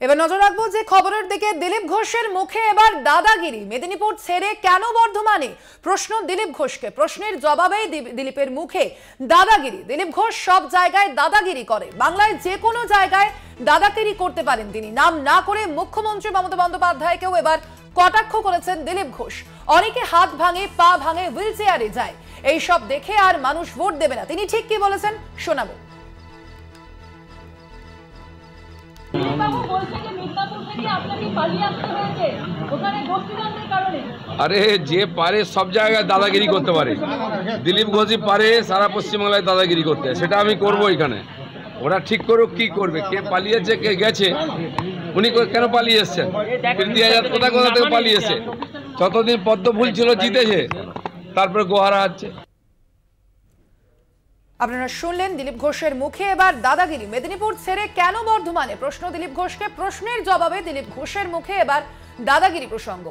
এবার নজর রাখবো যে খবরের দিকে। দিলীপ ঘোষের মুখে এবার দাদাগিরি। মেদিনীপুর ছেড়ে কেন বর্ধমানে, প্রশ্ন দিলীপ ঘোষকে। প্রশ্নের জবাবেই দিলীপের মুখে দাদাগিরি। দিলীপ ঘোষ সব জায়গায় দাদাগিরি করে, বাংলায় যে কোনো জায়গায় দাদাগিরি করতে পারেন তিনি। নাম না করে মুখ্যমন্ত্রী মমতা বন্দ্যোপাধ্যায়কেও এবার কটাক্ষ করেছেন দিলীপ ঘোষ। অনেকে হাত ভাঙে, পা ভাঙে, হুইল চেয়ারে যায়, এইসব দেখে আর মানুষ ভোট দেবে না। তিনি ঠিক কি বলেছেন শোনাবো। আরে যে পারে সব জায়গায় দাদাগিরি করতে পারে, দিলীপ ঘোষই পারে সারা পশ্চিমবাংলায় দাদাগিরি করতে, সেটা আমি করব এখানে। ওরা ঠিক করুক কি করবে, কে পালিয়েছে কে গেছে। উনি কেন পালিয়ে এসছেন? প্রীতি আজাদ কোথা কোথা থেকে পালিয়েছে। যতদিন পদ্ম ফুল ছিল জিতেছে, তারপরে গোহারা হচ্ছে। আপনারা শুনলেন দিলীপ ঘোষের মুখে এবার দাদাগিরি। মেদিনীপুর ছেড়ে কেন বর্ধমানে, প্রশ্ন দিলীপ ঘোষকে। প্রশ্নের জবাবে দিলীপ ঘোষের মুখে এবার দাদাগিরি প্রসঙ্গ।